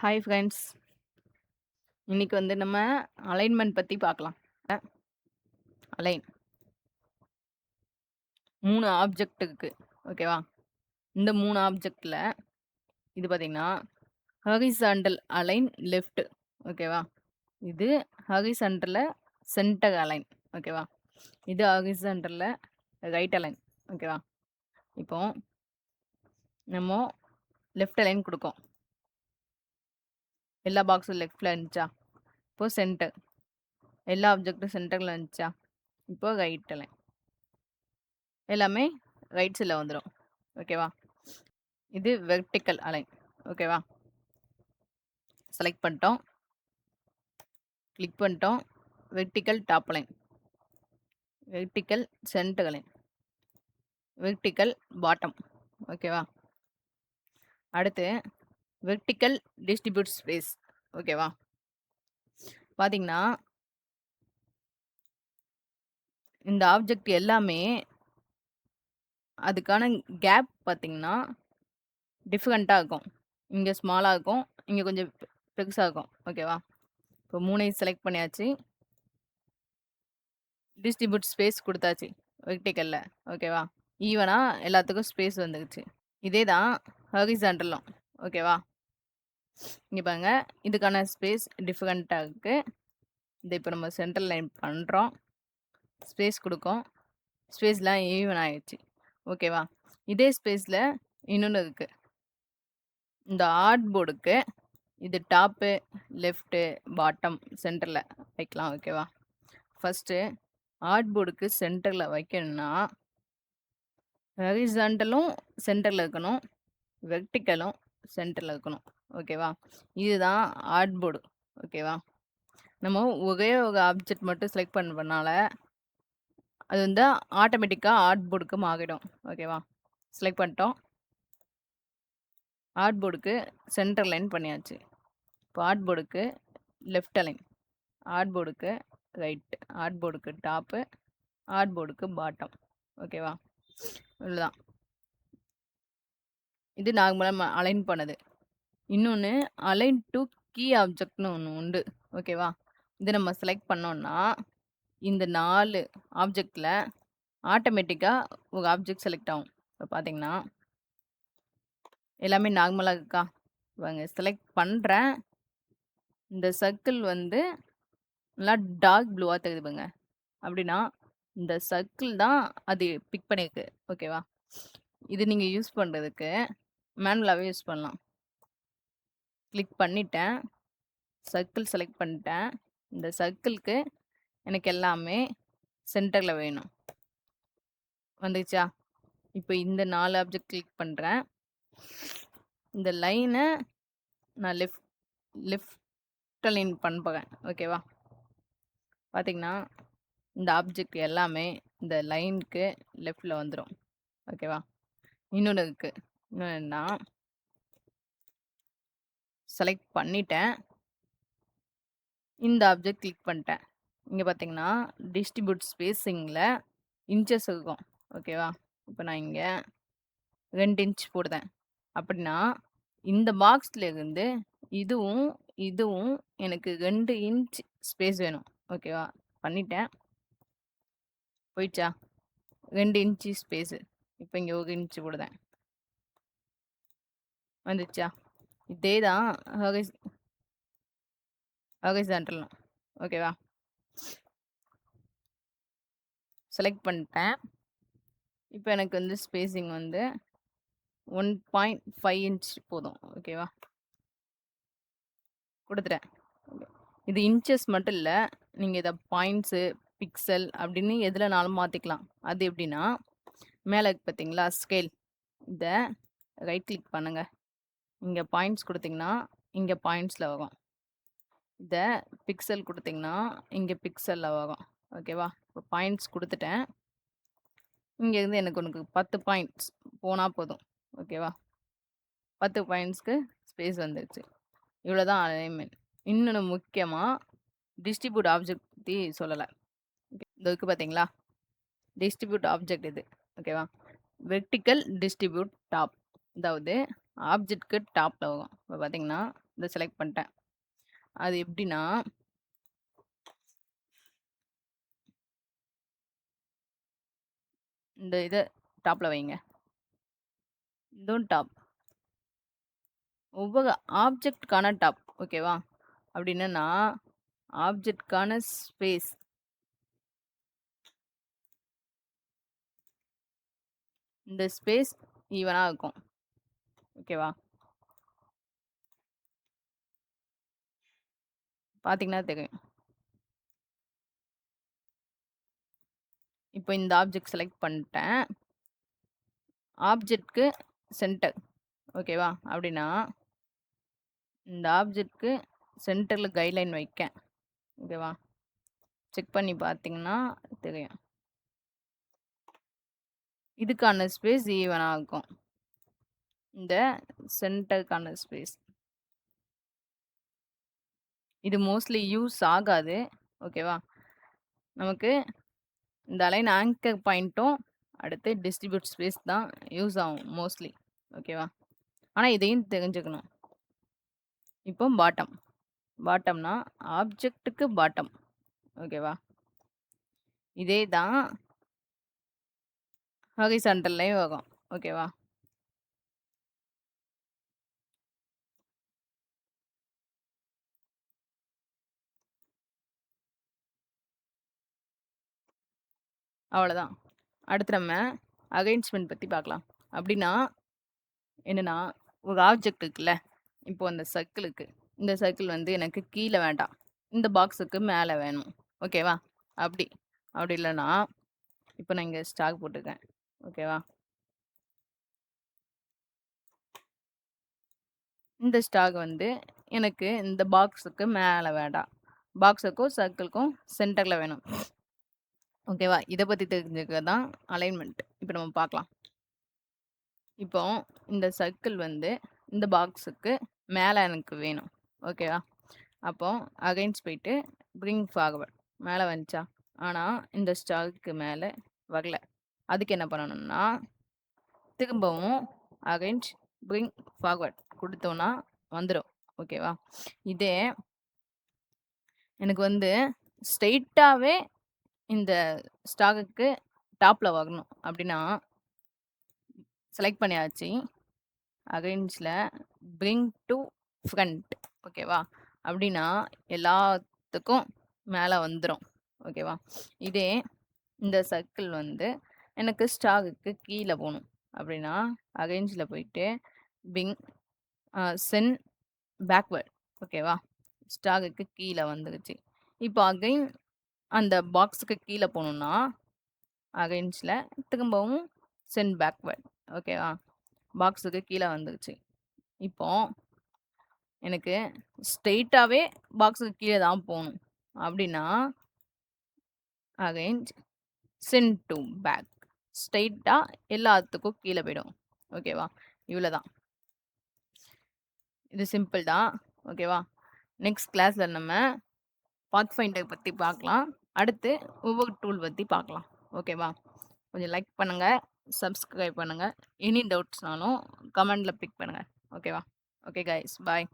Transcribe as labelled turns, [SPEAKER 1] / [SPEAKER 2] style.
[SPEAKER 1] Hi friends. இன்னைக்கு வந்து நம்ம அலைன்மென்ட் பத்தி பார்க்கலாம். அலைன் 3 ஆப்ஜெக்ட் இருக்கு. ஓகேவா? இந்த 3 ஆப்ஜெக்ட்ல இது பார்த்தீங்கன்னா, ஹாரிசான்டல் அலைன் லெஃப்ட். ஓகேவா? இது ஹாரிசான்டல்ல சென்டர் அலைன். ஓகேவா? இது ஹாரிசான்டல்ல ரைட் அலைன். ஓகேவா? இப்போ நம்ம லெஃப்ட் அலைன் குடுக்கோம். எல்லா பாக்ஸும் லெஃப்ட்ல இருந்துச்சா? இப்போ சென்டர். எல்லா ஆப்ஜெக்ட்டும் சென்டர்ல இருந்துச்சா? இப்போ ரைட் அலைன். எல்லாமே ரைட் சைட்ல வந்துரும். ஓகேவா? இது வெர்டிகல் அலைன். ஓகேவா? செலக்ட் பண்ணிட்டோம். கிளிக் பண்ணிட்டோம். Vertical top align. Vertical centre align. Vertical bottom. ஓகேவா? அடுத்து வெர்டிகல் டிஸ்ட்ரிபியூட் ஸ்பேஸ். ஓகேவா? பார்த்தீங்கன்னா, இந்த ஆப்ஜெக்ட் எல்லாமே அதுக்கான கேப் பார்த்தீங்கன்னா, டிஃபரண்ட்டா இருக்கும். இங்க ஸ்மாலா இருக்கும். இங்க கொஞ்சம் பெருசா இருக்கும். ஓகேவா? இப்போ 3யும் செலக்ட் பண்ணியாச்சு. டிஸ்ட்ரிபியூட் ஸ்பேஸ் குடுத்தாச்சு. வெர்டிகல்ல. ஓகேவா? ஈவனா எல்லாத்துக்கும் ஸ்பேஸ் வந்துருச்சு. இதே தான் ஹாரிசான்டலும். ஓகேவா? இங்க பாருங்க. இதுக்கான ஸ்பேஸ் டிஃபரண்ட்டா இருக்கு. இத இப்ப நம்ம சென்டர் லைன் பண்றோம். ஸ்பேஸ் குடுக்கோம். ஸ்பேஸ்லாம் ஈவன் ஆயிடுச்சு. ஓகேவா? இதே ஸ்பேஸ்ல இன்னொன்னு இருக்கு. இந்த ஆர்ட் போர்டுக்கு இது டாப்பு, லெஃப்ட்டு, பாட்டம், சென்டர்ல வைக்கலாம். ஓகேவா? ஃபர்ஸ்ட்டு ஆர்ட் போர்டுக்கு சென்டர்ல வைக்கணும்னா, ஹாரிசான்டலும் சென்டர்ல இருக்கணும். வெர்டிகலும் சென்டர்ல இருக்கணும். ஓகேவா? இதுதான் ஆர்ட் போர்டு. ஓகேவா? நம்ம ஒரே ஒரு ஆப்ஜெக்ட் மட்டும் செலக்ட் பண்ணனால, அது வந்து ஆட்டோமேட்டிக்கா ஆர்ட் போர்டுக்கு மாறிடும். ஓகேவா? செலக்ட் பண்ணிட்டோம். ஆர்ட் போர்டுக்கு சென்டர் லைன் பண்ணியாச்சு. இப்போ ஆர்ட் போர்டுக்கு லெஃப்ட் அலைன், ஆர்ட் போர்டுக்கு ரைட், ஆர்ட் போர்டுக்கு டாப்பு, ஆர்ட் போர்டுக்கு பாட்டம். ஓகேவா? இவ்வளோதான். இது நார்மலா நம்ம அலைன் பண்ணது. இன்னொன்னு அலைன் டூ கீ ஆப்ஜெக்ட்னு ஒண்ணு உண்டு. ஓகேவா? இத நம்ம செலக்ட் பண்ணோம்னா, இந்த 4 ஆப்ஜெக்ட்ல ஆட்டோமேட்டிக்கா ஒரு ஆப்ஜெக்ட் செலக்ட் ஆகும். இப்ப பார்த்தீங்கன்னா, எல்லாமே நார்மலா இருக்கா? பாருங்க செலக்ட் பண்றேன். இந்த சர்க்கிள் வந்து நல்லா டார்க் ப்ளூவா தெரியுது பாருங்க. அப்படின்னா, இந்த சர்க்கிள் தான் அது பிக் பண்ணியிருக்கு. ஓகேவா? இது நீங்க யூஸ் பண்றதுக்கு மேனுவலாவே யூஸ் பண்ணலாம். கிளிக் பண்ணிட்டேன். சர்க்கிள் செலக்ட் பண்ணிட்டேன். இந்த சர்க்கிள்க்கு எனக்கு எல்லாமே சென்டர்ல வேணும். வந்துருச்சா? இப்ப இந்த 4 ஆப்ஜெக்ட் கிளிக் பண்றேன். இந்த லைன நான் லெஃப்ட் அலைன் பண்ண போறேன். ஓகேவா? பார்த்தீங்கன்னா, இந்த ஆப்ஜெக்ட் எல்லாமே இந்த லைனுக்கு லெஃப்ட்ல வந்துரும். ஓகேவா? இன்னொன்னு இருக்கு. இன்னொன்னு என்னன்னா, செலக்ட் பண்ணிட்டேன். இந்த ஆப்ஜெக்ட் கிளிக் பண்ணிட்டேன். இங்க பார்த்தீங்கன்னா, டிஸ்ட்ரிபியூட் ஸ்பேசிங்ல இன்ச்சஸ் இருக்கும். ஓகேவா? இப்ப நான் இங்க 2 இன்ச் போடுதேன். அப்படின்னா, இந்த பாக்ஸ்ல இருந்து இதுவும், இதுவும் எனக்கு 2 இன்ச் ஸ்பேஸ் வேணும். ஓகேவா? பண்ணிட்டேன். போயிடுச்சா? 2 இன்ச் ஸ்பேஸு. இப்ப இங்க 1 இன்ச் போடுதேன். வந்துருச்சா? இதே தான் ஹாரிசான்டலும். ஓகேவா? செலக்ட் பண்ணிட்டேன். இப்ப எனக்கு வந்து ஸ்பேசிங் வந்து 1.5 இன்ச் போதும். ஓகேவா? குடுத்துட்டேன். இது இன்ச்சஸ் மட்டும் இல்ல. நீங்க இத பாயிண்ட்ஸு, பிக்சல் அப்படின்னு எதுலனாலும் மாத்திக்கலாம். அது எப்படின்னா, மேல இருக்கு பார்த்தீங்களா? ஸ்கேல். இத ரைட் கிளிக் பண்ணுங்க. இங்க பாயிண்ட்ஸ் குடுத்தீங்கன்னா, இங்க பாயிண்ட்ஸ்ல வரும். இத பிக்சல் குடுத்தீங்கன்னா, இங்க பிக்சல்ல வரும். ஓகேவா? இப்போ பாயிண்ட்ஸ் குடுத்துட்டேன். இங்க இருந்து எனக்கு உனக்கு 10 பாயிண்ட்ஸ் போனா போதும். ஓகேவா? 10 பாயிண்ட்ஸ்க்கு ஸ்பேஸ் வந்துருச்சு. இவ்வளோதான் அலைன்மென்ட். இன்னொன்னு முக்கியமா டிஸ்ட்ரிபியூட் ஆப்ஜெக்ட் பத்தி சொல்லல. இந்த இருக்கு பார்த்தீங்களா? டிஸ்ட்ரிபியூட் ஆப்ஜெக்ட் இது. ஓகேவா? Vertical distribute top. அதாவது ஆப்ஜெக்ட்க்கு டாப்ல வரும். இப்ப பார்த்தீங்கன்னா, இத செலக்ட் பண்ணிட்டேன். அது எப்படின்னா இந்த இத டாப்ல வைங்க. இதுவும் டாப். ஒவ்வொரு ஆப்ஜெக்ட்க்கான டாப். ஓகேவா? அப்படி என்னன்னா, ஆப்ஜெக்ட்க்கான ஸ்பேஸ். இந்த ஸ்பேஸ் ஈவனா இருக்கும். ஓகேவா? பார்த்தீங்கன்னா தெரியும். இப்போ இந்த ஆப்ஜெக்ட் செலக்ட் பண்ணிட்டேன். ஆப்ஜெக்ட்க்கு சென்டர். ஓகேவா? அப்படின்னா, இந்த ஆப்ஜெக்ட்க்கு சென்டர்ல கைட்லைன் வைக்கேன். ஓகேவா? செக் பண்ணி பார்த்தீங்கன்னா தெரியும். இதுக்கான ஸ்பேஸ் ஈவனா இருக்கும். இந்த சென்டருக்கான ஸ்பேஸ். இது மோஸ்ட்லி யூஸ் ஆகாது. ஓகேவா? நமக்கு இந்த அலைன் ஆங்கர் பாயிண்ட்டும், அடுத்து டிஸ்ட்ரிபியூட் ஸ்பேஸ் தான் யூஸ் ஆகும் மோஸ்ட்லி. ஓகேவா? ஆனா இதையும் தெரிஞ்சுக்கணும். இப்போ பாட்டம். பாட்டம்னா ஆப்ஜெக்ட்டுக்கு பாட்டம். ஓகேவா? இதே தான் ஹாரிசான்டல்லயும் வரும். ஓகேவா? அவ்வளோதான். அடுத்து நம்ம அரேஞ்ச்மென்ட் பத்தி பார்க்கலாம். அப்படின்னா என்னன்னா, ஒரு ஆப்ஜெக்ட் இருக்குல்ல, இப்போ அந்த சர்க்கிளுக்கு. இந்த சர்க்கிள் வந்து எனக்கு கீழ வேண்டாம். இந்த பாக்ஸுக்கு மேல வேணும். ஓகேவா? அப்படி. அப்படி இல்லன்னா, இப்போ நான் இங்க ஸ்டார் போட்டுருக்கேன். ஓகேவா? இந்த ஸ்டார் வந்து எனக்கு இந்த பாக்ஸுக்கு மேல வேண்டாம். பாக்ஸுக்கும், சர்க்கிளுக்கும் சென்டர்ல வேணும். ஓகேவா? இத பத்தி தெரிஞ்சுக்கிறது தான் அலைன்மென்ட். இப்ப நம்ம பார்க்கலாம். இப்போ இந்த சர்க்கிள் வந்து இந்த பாக்ஸுக்கு மேல எனக்கு வேணும். ஓகேவா? அப்போ அகைன்ஸ்ட் போயிட்டு பிரிங் ஃபார்வர்ட். மேல வந்துச்சா? ஆனா இந்த ஸ்டாருக்கு மேல வரல. அதுக்கு என்ன பண்ணணும்னா, திரும்பவும் அகைன்ஸ்ட் பிரிங் ஃபார்வர்ட் குடுத்தோம்னா வந்துரும். ஓகேவா? இதே எனக்கு வந்து ஸ்ட்ரெய்ட்டாவே இந்த ஸ்டாருக்கு டாப்ல வரணும். அப்படின்னா செலக்ட் பண்ணியாச்சு. அகைன்ஸ்ட்ல பிரிங் டூ ஃப்ரண்ட். ஓகேவா? அப்படின்னா எல்லாத்துக்கும் மேல வந்துரும். ஓகேவா? இதே இந்த சர்க்கிள் வந்து எனக்கு ஸ்டாருக்கு கீழ போணும். அப்படின்னா அகைன்ஸ்ட்ல போயிட்டு பிங் சென்ட் பேக்வர்ட். ஓகேவா? ஸ்டாருக்கு கீழ வந்துருச்சு. இப்போ அகைன் அந்த பாக்ஸுக்கு கீழ போணும்னா, அகைன்ஸ்ட்ல திரும்பவும் சென்ட் பேக்வர்ட். ஓகேவா? பாக்ஸுக்கு கீழ வந்துருச்சு. இப்போ எனக்கு ஸ்ட்ரெய்ட்டாவே பாக்ஸுக்கு கீழ தான் போணும். அப்படின்னா, அகைன்ஸ்ட் சென்ட் டூ பேக். ஸ்ட்ரெய்ட்டா எல்லாத்துக்கும் கீழ போயிடும். ஓகேவா? இவ்வளோதான். இது சிம்பிள் தான். ஓகேவா? நெக்ஸ்ட் கிளாஸ்ல நம்ம பாத்ஃபைண்டர் பத்தி பார்க்கலாம். அடுத்து ஒவ்வொரு டூல் பத்தி பார்க்கலாம். ஓகேவா? கொஞ்சம் லைக் பண்ணுங்க, சப்ஸ்கிரைப் பண்ணுங்க. எனி டவுட்ஸ்னாலும் கமெண்ட்ல பிக் பண்ணுங்க. ஓகேவா? Okay guys bye.